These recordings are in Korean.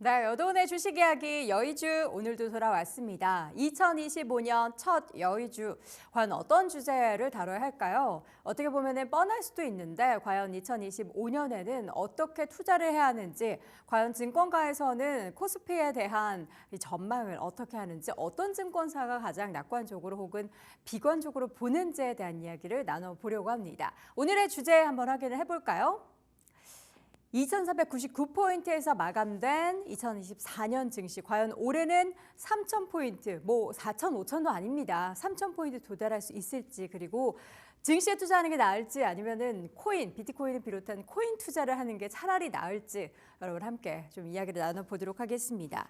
네, 여돈의 주식 이야기 여의주 오늘도 돌아왔습니다. 2025년 첫 여의주, 과연 어떤 주제를 다뤄야 할까요? 어떻게 보면 뻔할 수도 있는데 과연 2025년에는 어떻게 투자를 해야 하는지, 과연 증권가에서는 코스피에 대한 이 전망을 어떻게 하는지, 어떤 증권사가 가장 낙관적으로 혹은 비관적으로 보는지에 대한 이야기를 나눠보려고 합니다. 오늘의 주제 한번 확인을 해볼까요? 2,499포인트에서 마감된 2024년 증시, 과연 올해는 3,000포인트, 4,000, 5,000도 아닙니다. 3,000포인트 도달할 수 있을지, 그리고 증시에 투자하는 게 나을지 아니면은 비트코인을 비롯한 코인 투자를 하는 게 차라리 나을지 여러분 함께 좀 이야기를 나눠보도록 하겠습니다.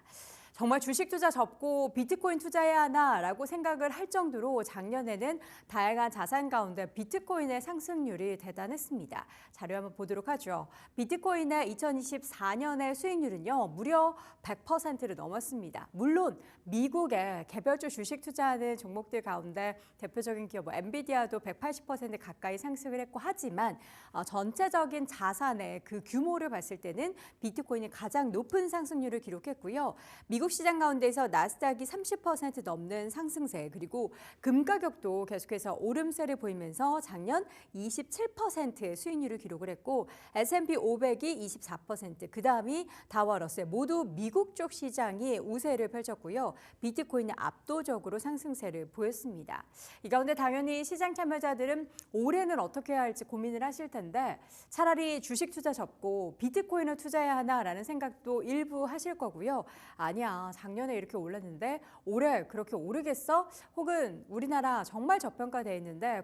정말 주식 투자 접고 비트코인 투자해야 하나라고 생각을 할 정도로 작년에는 다양한 자산 가운데 비트코인의 상승률이 대단했습니다. 자료 한번 보도록 하죠. 비트코인의 2024년의 수익률은요, 무려 100%를 넘었습니다. 물론 미국의 개별주 주식 투자하는 종목들 가운데 대표적인 기업 엔비디아도 180% 가까이 상승을 했고 하지만 전체적인 자산의 그 규모를 봤을 때는 비트코인이 가장 높은 상승률을 기록했고요. 미국 시장 가운데서 나스닥이 30% 넘는 상승세, 그리고 금 가격도 계속해서 오름세를 보이면서 작년 27%의 수익률을 기록을 했고 S&P 500이 24%, 그 다음이 다우와 러셀 모두 미국 쪽 시장이 우세를 펼쳤고요. 비트코인이 압도적으로 상승세를 보였습니다. 이 가운데 당연히 시장 참여자들은 올해는 어떻게 해야 할지 고민을 하실 텐데 차라리 주식 투자 접고 비트코인을 투자해야 하나라는 생각도 일부 하실 거고요. 아니야, 작년에 이렇게 올랐는데 올해 그렇게 오르겠어? 혹은 우리나라 정말 저평가되어 있는데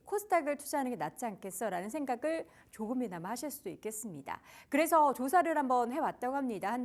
코스닥을 투자하는 게 낫지 않겠어? 라는 생각을 조금이나마 하실 수도 있겠습니다. 그래서 조사를 한번 해왔다고 합니다.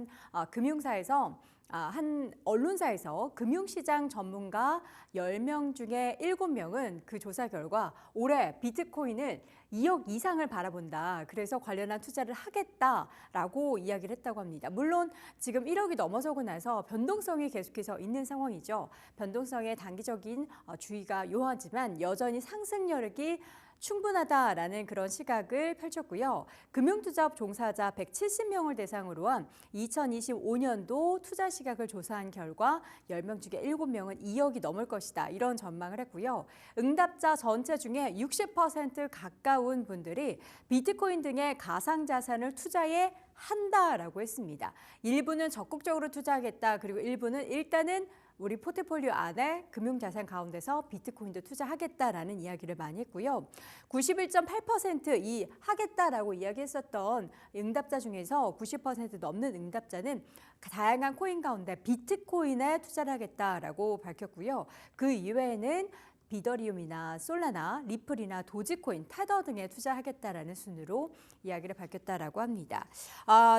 한 언론사에서 금융시장 전문가 10명 중에 7명은 그 조사 결과 올해 비트코인을 2억 이상을 바라본다. 그래서 관련한 투자를 하겠다라고 이야기를 했다고 합니다. 물론 지금 1억이 넘어서고 나서 변동성이 계속해서 있는 상황이죠. 변동성에 단기적인 주의가 요하지만 여전히 상승 여력이 충분하다라는 그런 시각을 펼쳤고요. 금융투자업 종사자 170명을 대상으로 한 2025년도 투자 시각을 조사한 결과 10명 중에 7명은 2억이 넘을 것이다. 이런 전망을 했고요. 응답자 전체 중에 60% 가까운 분들이 비트코인 등의 가상자산을 투자해 한다라고 했습니다. 일부는 적극적으로 투자하겠다. 그리고 일부는 일단은 우리 포트폴리오 안에 금융자산 가운데서 비트코인도 투자하겠다라는 이야기를 많이 했고요. 91.8% 하겠다라고 이야기했었던 응답자 중에서 90% 넘는 응답자는 다양한 코인 가운데 비트코인에 투자를 하겠다라고 밝혔고요. 그 이외에는 비더리움이나 솔라나, 리플이나 도지코인, 테더 등에 투자하겠다라는 순으로 이야기를 밝혔다라고 합니다.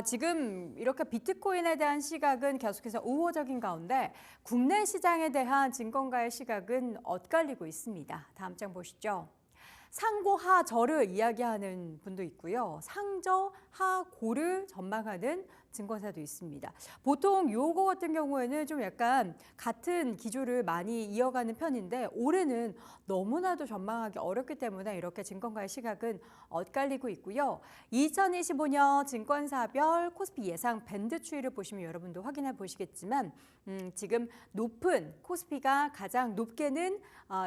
지금 이렇게 비트코인에 대한 시각은 계속해서 우호적인 가운데 국내 시장에 대한 증권가의 시각은 엇갈리고 있습니다. 다음 장 보시죠. 상고하저를 이야기하는 분도 있고요. 상저하고를 전망하는 증권사도 있습니다. 보통 요거 같은 경우에는 좀 약간 같은 기조를 많이 이어가는 편인데 올해는 너무나도 전망하기 어렵기 때문에 이렇게 증권가의 시각은 엇갈리고 있고요. 2025년 증권사별 코스피 예상 밴드 추이를 보시면 여러분도 확인해 보시겠지만 지금 높은 코스피가 가장 높게는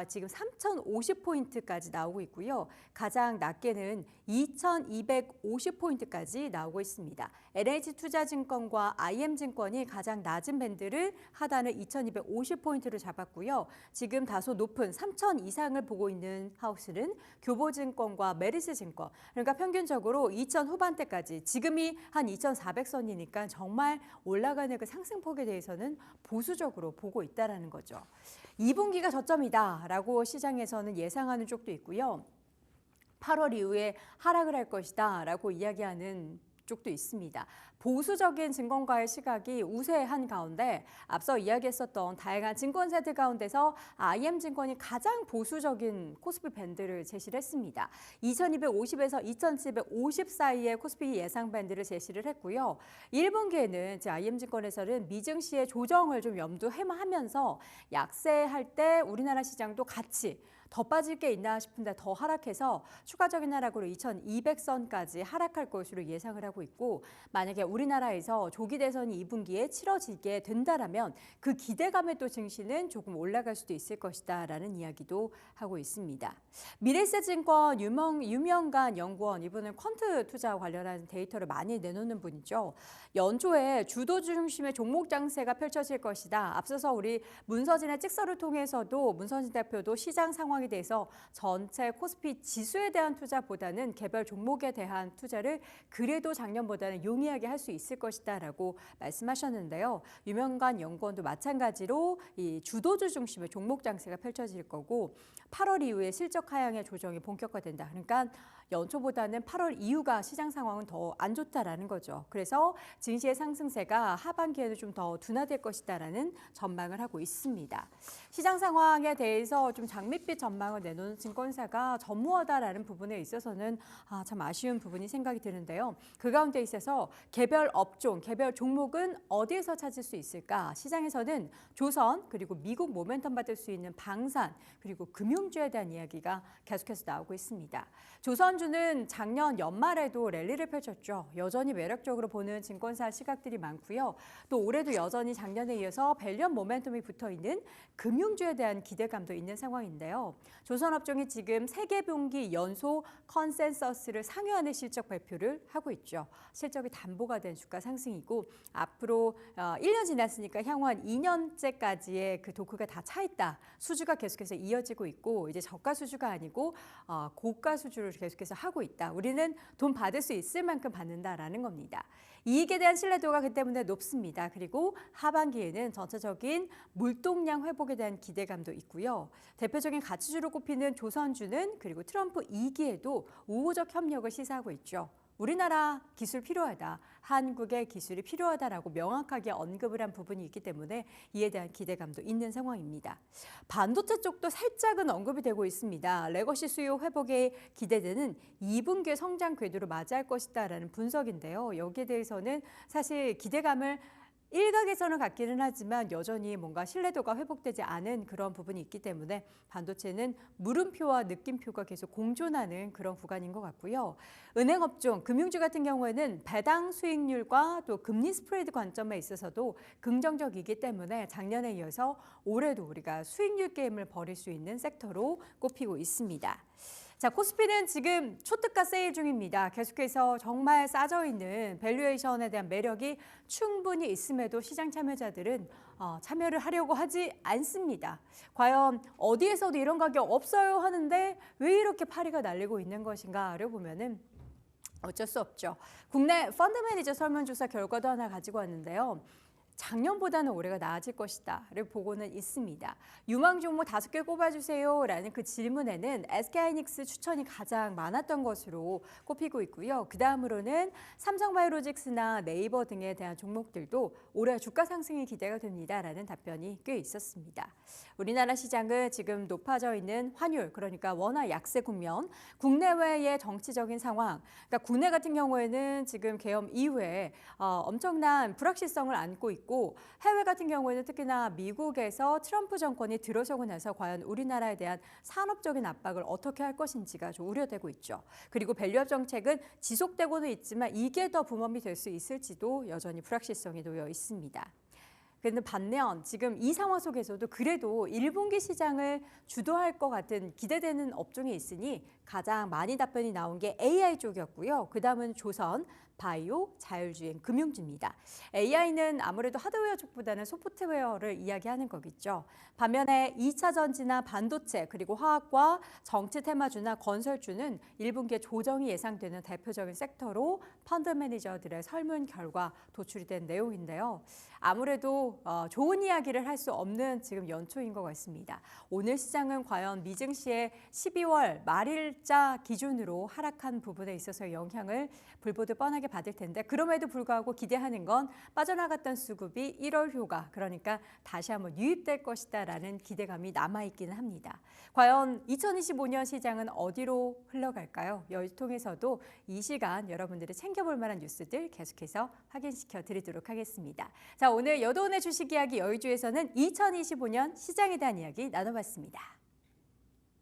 지금 3,050포인트까지 나오고 있고요. 가장 낮게는 2,250포인트까지 나오고 있습니다. NH투자증권과 IM증권이 가장 낮은 밴드를 하단을 2,250포인트로 잡았고요. 지금 다소 높은 3,000 이상을 보고 있는 하우스는 교보증권과 메리스증권. 그러니까 평균적으로 2,000 후반대까지, 지금이 한 2,400선이니까 정말 올라가는 그 상승폭에 대해서는 보수적으로 보고 있다는 거죠. 2분기가 저점이다라고 시장에서는 예상하는 쪽도 있고요. 8월 이후에 하락을 할 것이다 라고 이야기하는 쪽도 있습니다. 보수적인 증권가의 시각이 우세한 가운데 앞서 이야기했었던 다양한 증권사들 가운데서 IM증권이 가장 보수적인 코스피 밴드를 제시를 했습니다. 2250에서 2750 사이의 코스피 예상 밴드를 제시를 했고요. 1분기에는 IM증권에서는 미증시의 조정을 좀 염두하면서 약세할 때 우리나라 시장도 같이 더 빠질 게 있나 싶은데 더 하락해서 추가적인 하락으로 2,200선까지 하락할 것으로 예상을 하고 있고 만약에 우리나라에서 조기 대선이 2분기에 치러지게 된다라면 그 기대감의 또 증시는 조금 올라갈 수도 있을 것이다라는 이야기도 하고 있습니다. 미래에셋증권 유명간 연구원 이분은 퀀트 투자와 관련한 데이터를 많이 내놓는 분이죠. 연초에 주도 중심의 종목 장세가 펼쳐질 것이다. 앞서서 우리 문서진의 찍서를 통해서도 문서진 대표도 시장 상황에 대해서 전체 코스피 지수에 대한 투자보다는 개별 종목에 대한 투자를 그래도 작년보다는 용이하게 할 수 있을 것이다라고 말씀하셨는데요. 유명간 연구원도 마찬가지로 이 주도주 중심의 종목 장세가 펼쳐질 거고 8월 이후에 실적 하향의 조정이 본격화된다. 그러니까 연초보다는 8월 이후가 시장 상황은 더 안 좋다라는 거죠. 그래서 증시의 상승세가 하반기에는 좀 더 둔화될 것이다라는 전망을 하고 있습니다. 시장 상황에 대해서 좀 장밋빛 전망을 내놓는 증권사가 전무하다라는 부분에 있어서는 참 아쉬운 부분이 생각이 드는데요. 그 가운데 있어서 개별 업종, 개별 종목은 어디에서 찾을 수 있을까? 시장에서는 조선 그리고 미국 모멘텀 받을 수 있는 방산 그리고 금융주에 대한 이야기가 계속해서 나오고 있습니다. 조선주는 작년 연말에도 랠리를 펼쳤죠. 여전히 매력적으로 보는 증권사 시각들이 많고요. 또 올해도 여전히 작년에 이어서 밸류업 모멘텀이 붙어있는 금융주에 대한 기대감도 있는 상황인데요. 조선업종이 지금 세계분기 연소 컨센서스를 상회하는 실적 발표를 하고 있죠. 실적이 담보가 된 주가 상승이고 앞으로 1년 지났으니까 향후 한 2년째까지의 그 도크가 다 차 있다. 수주가 계속해서 이어지고 있고 이제 저가 수주가 아니고 고가 수주를 계속해서 하고 있다. 우리는 돈 받을 수 있을 만큼 받는다라는 겁니다. 이익에 대한 신뢰도가 그 때문에 높습니다. 그리고 하반기에는 전체적인 물동량 회복에 대한 기대감도 있고요. 대표적인 가치주로 꼽히는 조선주는 그리고 트럼프 2기에도 우호적 협력을 시사하고 있죠. 우리나라 기술 필요하다, 한국의 기술이 필요하다라고 명확하게 언급을 한 부분이 있기 때문에 이에 대한 기대감도 있는 상황입니다. 반도체 쪽도 살짝은 언급이 되고 있습니다. 레거시 수요 회복에 기대되는 2분기 성장 궤도를 맞이할 것이다라는 분석인데요. 여기에 대해서는 사실 기대감을 일각에서는 갖기는 하지만 여전히 뭔가 신뢰도가 회복되지 않은 그런 부분이 있기 때문에 반도체는 물음표와 느낌표가 계속 공존하는 그런 구간인 것 같고요. 은행업종, 금융주 같은 경우에는 배당 수익률과 또 금리 스프레드 관점에 있어서도 긍정적이기 때문에 작년에 이어서 올해도 우리가 수익률 게임을 벌일 수 있는 섹터로 꼽히고 있습니다. 자, 코스피는 지금 초특가 세일 중입니다. 계속해서 정말 싸져 있는 밸류에이션에 대한 매력이 충분히 있음에도 시장 참여자들은 참여를 하려고 하지 않습니다. 과연 어디에서도 이런 가격 없어요 하는데 왜 이렇게 파리가 날리고 있는 것인가를 보면은 어쩔 수 없죠. 국내 펀드 매니저 설문조사 결과도 하나 가지고 왔는데요. 작년보다는 올해가 나아질 것이다를 보고는 있습니다. 유망 종목 5개 꼽아주세요 라는 그 질문에는 SK하이닉스 추천이 가장 많았던 것으로 꼽히고 있고요. 그 다음으로는 삼성바이오로직스나 네이버 등에 대한 종목들도 올해 주가 상승이 기대가 됩니다라는 답변이 꽤 있었습니다. 우리나라 시장은 지금 높아져 있는 환율, 그러니까 원화 약세 국면, 국내외의 정치적인 상황, 그러니까 국내 같은 경우에는 지금 계엄 이후에 엄청난 불확실성을 안고 있고 해외 같은 경우에는 특히나 미국에서 트럼프 정권이 들어서고 나서 과연 우리나라에 대한 산업적인 압박을 어떻게 할 것인지가 좀 우려되고 있죠. 그리고 밸류업 정책은 지속되고는 있지만 이게 더 붐업이 될 수 있을지도 여전히 불확실성이 놓여 있습니다. 그런데 반면 지금 이 상황 속에서도 그래도 1분기 시장을 주도할 것 같은 기대되는 업종이 있으니 가장 많이 답변이 나온 게 AI 쪽이었고요. 그 다음은 조선, 바이오, 자율주행, 금융주입니다. AI는 아무래도 하드웨어 쪽보다는 소프트웨어를 이야기하는 거겠죠. 반면에 2차 전지나 반도체 그리고 화학과 정치 테마주나 건설주는 1분기에 조정이 예상되는 대표적인 섹터로 펀드 매니저들의 설문 결과 도출이 된 내용인데요. 아무래도 좋은 이야기를 할 수 없는 지금 연초인 것 같습니다. 오늘 시장은 과연 미증시의 12월 말일자 기준으로 하락한 부분에 있어서 영향을 불보듯 뻔하게 받을 텐데 그럼에도 불구하고 기대하는 건 빠져나갔던 수급이 1월 효과, 그러니까 다시 한번 유입될 것이다라는 기대감이 남아있기는 합니다. 과연 2025년 시장은 어디로 흘러갈까요? 여기 통해서도 이 시간 여러분들이 챙겨볼 만한 뉴스들 계속해서 확인시켜 드리도록 하겠습니다. 자, 오늘 여도은의 주식 이야기 여의주에서는 2025년 시장에 대한 이야기 나눠봤습니다.